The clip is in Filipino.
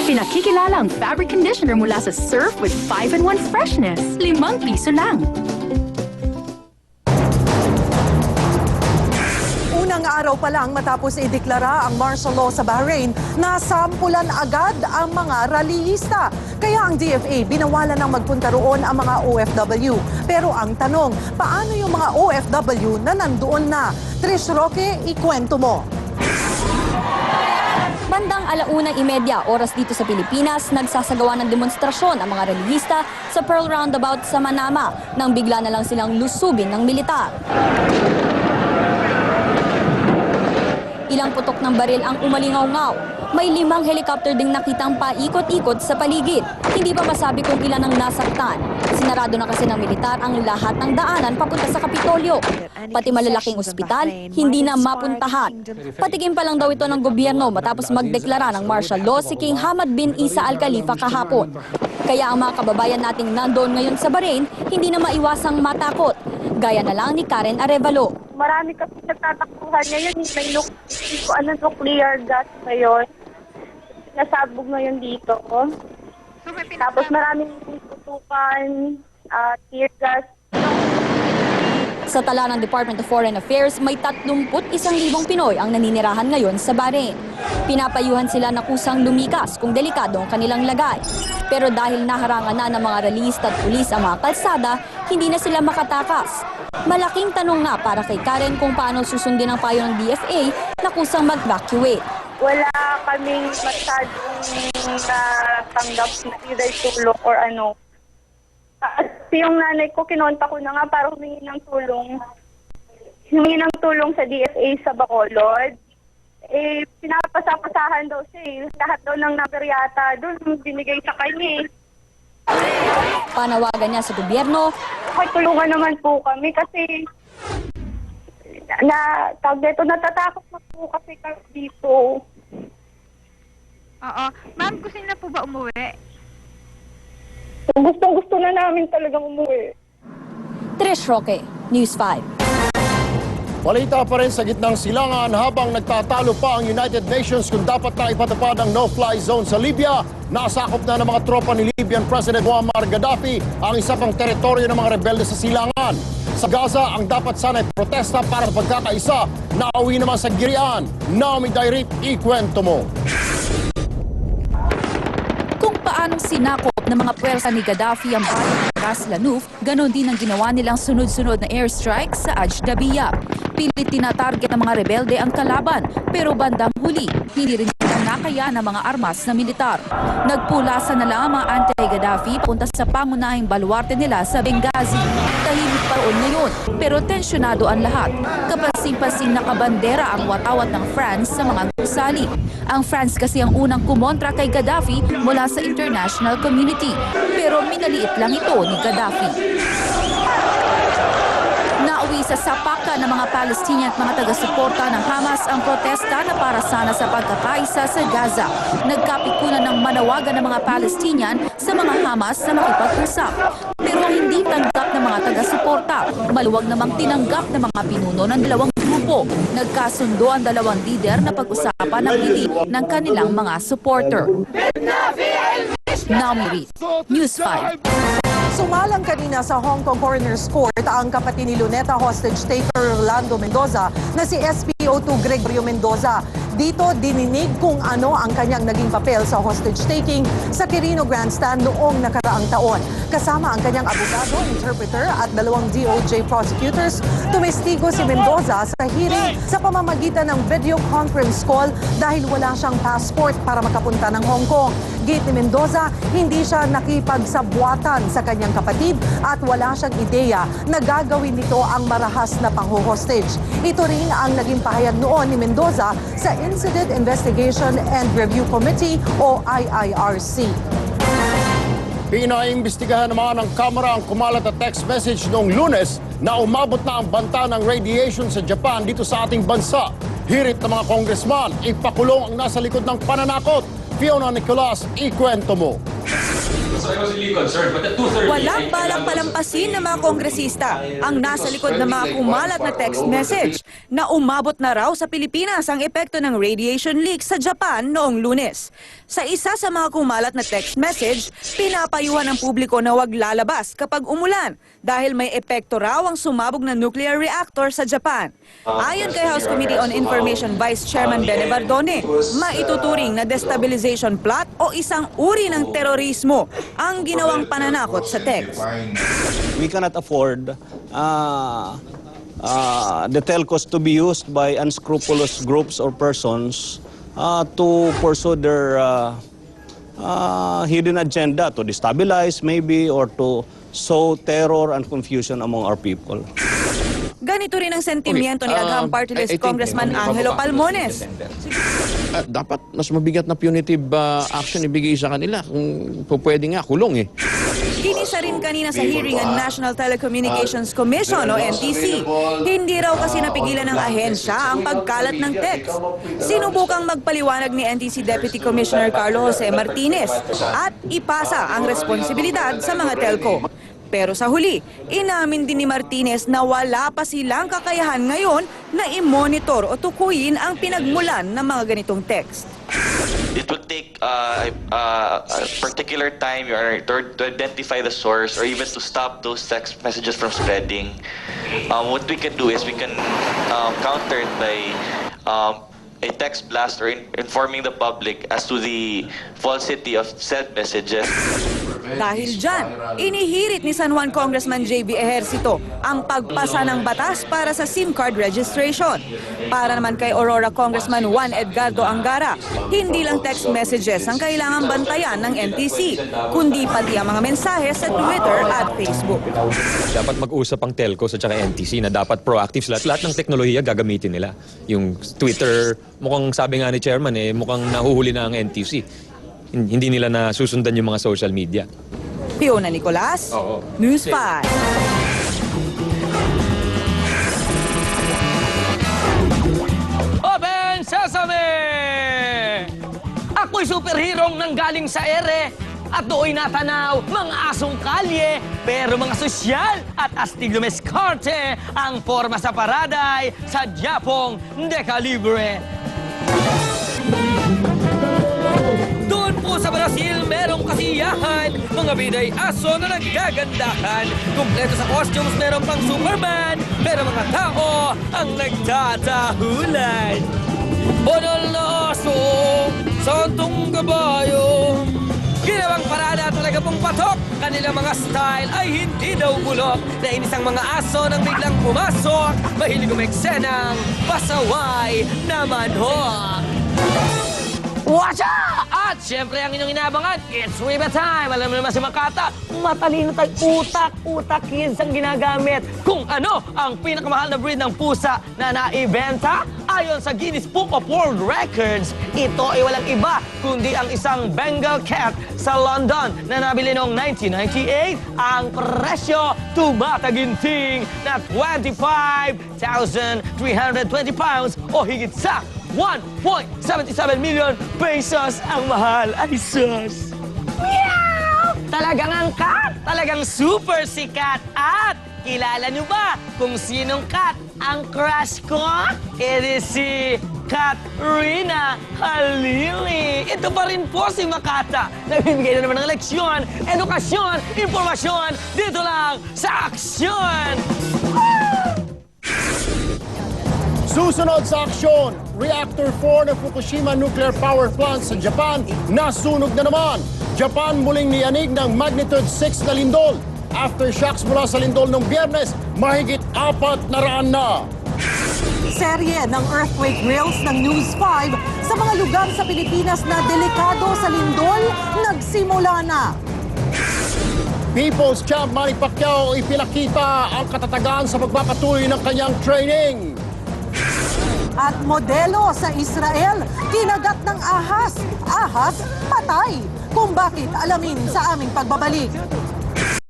Pinakikilala ang fabric conditioner mula sa Surf with 5-in-1 freshness. ₱5 lang. Unang araw pa lang matapos ideklara ang martial law sa Bahrain, nasampulan agad ang mga rallyista. Kaya ang DFA binawalan ng magpunta roon ang mga OFW. Pero ang tanong, paano yung mga OFW na nandoon na? Trish Roque, ikwento mo. Bandang 1:30 oras dito sa Pilipinas, nagsasagawa ng demonstrasyon ang mga rallyista sa Pearl Roundabout sa Manama nang bigla na lang silang lusubin ng militar. Ilang putok ng baril ang umalingaw-ngaw. May 5 helicopter ding nakitang paikot-ikot sa paligid. Hindi pa masabi kung ilan ang nasaktan. Sinarado na kasi ng militar ang lahat ng daanan papunta sa Kapitolyo. Pati malalaking ospital, hindi na mapuntahan. Patikim pa lang daw ito ng gobyerno matapos magdeklara ng martial law si King Hamad bin Isa Al Khalifa kahapon. Kaya ang mga kababayan nating nandoon ngayon sa Bahrain, hindi na maiwasang matakot. Gaya na lang ni Karen Arevalo. Marami kasi nagtatakbuhan ngayon. May nuclear gas ngayon. Nasabog ngayon dito. Tapos maraming tutukan, tear gas. Sa tala ng Department of Foreign Affairs, may 31,000 Pinoy ang naninirahan ngayon sa Bahrain. Pinapayuhan sila na kusang lumikas kung delikado ang kanilang lagay. Pero dahil naharangan na ng mga rallyista at pulis ang mga kalsada, hindi na sila makatakas. Malaking tanong na para kay Karen kung paano susundin ang payo ng DFA na kusang mag-evacuate. Wala kaming masyadong natanggap na either tulong or ano. Kasi yung nanay ko, kinonta ko na nga para humingi ng tulong. Humingi ng tulong sa DFA sa Bacolod. Eh, pinapasapasahan daw siya eh. Lahat daw ng number yata doon binigay sa kanya eh. Panawagan niya sa gobyerno. Okay, tulungan naman po kami kasi natatakot na po kasi kami dito. Oo. Ma'am, gusto niyo na po ba umuwi? Gustong-gusto na namin talagang umuwi. Trish Roque, News 5. Balita pa rin sa gitnang silangan habang nagtatalo pa ang United Nations kung dapat na ipatupad ang no-fly zone sa Libya. Nasakop na ng mga tropa ni Libyan President Muammar Gaddafi ang isa pang teritoryo ng mga rebelde sa silangan. Sa Gaza, ang dapat sana'y protesta para sa pagkakaisa, nauwi naman sa girian. Naomi Dairit, ikwento mo. Kung paanong sinakop ng mga pwersa ni Gaddafi ang bayan ng Ras Lanuf, ganon din ang ginawa nilang sunod-sunod na airstrike sa Ajdabiya. Pilit tinatarget ng mga rebelde ang kalaban, pero bandang huli, hindi rin nila nakaya ng mga armas na militar. Nagpulasan na lang ang mga anti-Gaddafi punta sa pangunahing baluarte nila sa Benghazi. Tahimik pa roon ngayon, pero tensyonado ang lahat. Kapasing-pasing nakabandera ang watawat ng France sa mga gusali. Ang France kasi ang unang kumontra kay Gaddafi mula sa international community, pero minaliit lang ito ni Gaddafi. Nauwi sa sapaka ng mga Palestinian at mga taga-suporta ng Hamas ang protesta na para sana sa pagkakaisa sa Gaza. Nagkapikunan ng manawagan ng mga Palestinian sa mga Hamas na makipag-usap. Pero hindi tanggap ng mga taga-suporta. Maluwag namang tinanggap ng mga pinuno ng dalawang grupo. Nagkasundo ang dalawang lider na pag-usapan ng pili ng kanilang mga supporter. Naomi Reed, News 5. Sumalang kanina sa Hong Kong Coroner's Court ang kapatid ni Luneta hostage taker Rolando Mendoza na si SPO2 Gregorio Mendoza. Dito dininig kung ano ang kanyang naging papel sa hostage taking sa Quirino Grandstand noong nakaraang taon. Kasama ang kanyang abogado, interpreter at 2 DOJ prosecutors, tumestigo si Mendoza sa hearing sa pamamagitan ng video conference call dahil wala siyang passport para makapunta ng Hong Kong. Gate ni Mendoza, hindi siya nakipagsabwatan sa kanyang kapatid at wala siyang ideya na gagawin nito ang marahas na pangho-hostage. Ito rin ang naging pahayag noon ni Mendoza sa Incident Investigation and Review Committee o IIRC. Pinaimbestigahan naman ng Kamara ang kumalat na text message noong Lunes na umabot na ang banta ng radiation sa Japan dito sa ating bansa. Hirit ng mga congressman, ipakulong ang nasa likod ng pananakot. Fiona Nicolas, ikwento mo. So I was really concerned. But the 2:30... Walang balang palampasin ng mga kongresista ang nasa likod ng mga kumalat na text message na umabot na raw sa Pilipinas ang epekto ng radiation leak sa Japan noong Lunes. Sa isa sa mga kumalat na text message, pinapayuhan ng publiko na huwag lalabas kapag umulan dahil may epekto raw ang sumabog na nuclear reactor sa Japan. Ayon kay House Committee on Information Vice Chairman Bene Bardone, maituturing na destabilization plot o isang uri ng terorismo ang ginawang pananakot sa text. We cannot afford the telcos to be used by unscrupulous groups or persons to pursue their hidden agenda, to destabilize maybe or to sow terror and confusion among our people. Ganito rin ang sentimiento ni Agham Party List Congressman Angelo Palmones. Dapat mas mabigat na punitive action ibigay sa kanila. Kung pwede nga, kulong eh. Kinisa rin kanina sa hearing ang National Telecommunications Commission o NTC. Hindi raw kasi napigilan ng ahensya ang pagkalat ng text. Sinubukang magpaliwanag ni NTC Deputy Commissioner Carlo Jose Martinez at ipasa ang responsibilidad sa mga telco. Pero sa huli, inamin din ni Martinez na wala pa silang kakayahan ngayon na i-monitor o tukuyin ang pinagmulan ng mga ganitong text. It will take a particular time to identify the source or even to stop those text messages from spreading. What we can do is we can counter it by a text blast or informing the public as to the falsity of said messages. Dahil dyan, inihirit ni San Juan Congressman J.B. Ejercito ang pagpasa ng batas para sa SIM card registration. Para naman kay Aurora Congressman Juan Edgardo Angara, hindi lang text messages ang kailangang bantayan ng NTC, kundi pati ang mga mensahe sa Twitter at Facebook. Dapat mag-usap ang telco sa tsaka NTC na dapat proactive sila. Lahat ng teknolohiya gagamitin nila. Yung Twitter, mukhang sabi nga ni Chairman, mukhang nahuhuli na ang NTC. Hindi nila na susundan yung mga social media. Fiona Nicolas, News 5. Open Sesame! Ako'y superhero nang galing sa ere at do'y natanaw mga asong kalye, pero mga sosyal at astig lumeskarte ang forma sa paraday sa Japong Decalibre. Doon po sa Brazil, merong kasiyahan, mga biday aso na naggagandahan. Kumpleto sa costumes, meron pang Superman, pero mga tao ang nagtatahulan. Bonol na aso, santong kabayo. Ginawang parada talaga pong patok. Kanilang mga style ay hindi daw bulok. Nainis ang mga aso nang biglang pumasok. Mahilig umeksenang pasaway na manhok. Watch out! At syempre ang inyong inabangan, it's Ribbit Time! Alam mo naman si Makata, matalino tayong utak. Utak kids ang ginagamit. Kung ano ang pinakamahal na breed ng pusa na naibenta, ayon sa Guinness Book of World Records, ito ay walang iba kundi ang isang Bengal cat sa London na nabili noong 1998. Ang presyo tumataginting na 25,320 pounds o higit sa 1.77 million pesos ang mahal. Ay, sus! Meow! Talagang ang cat! Talagang super sikat! At kilala niyo ba kung sinong cat ang crush ko? It is si Katrina Halili. Ito pa rin po si Makata. Nagbibigay na naman ng leksyon, edukasyon, impormasyon dito lang sa Aksyon! Susunod sa aksyon, Reactor 4 ng Fukushima Nuclear Power Plant sa Japan nasunog na naman. Japan muling niyanig ng magnitude 6 na lindol. Aftershocks mula sa lindol ng Biyernes, mahigit 400 na. Serye ng earthquake drills ng News 5 sa mga lugar sa Pilipinas na delikado sa lindol nagsimula na. People's Champ Manny Pacquiao ipinakita ang katatagan sa pagpapatuloy ng kanyang training. At modelo sa Israel, kinagat ng ahas. Ahas, patay. Kung bakit, alamin sa aming pagbabalik.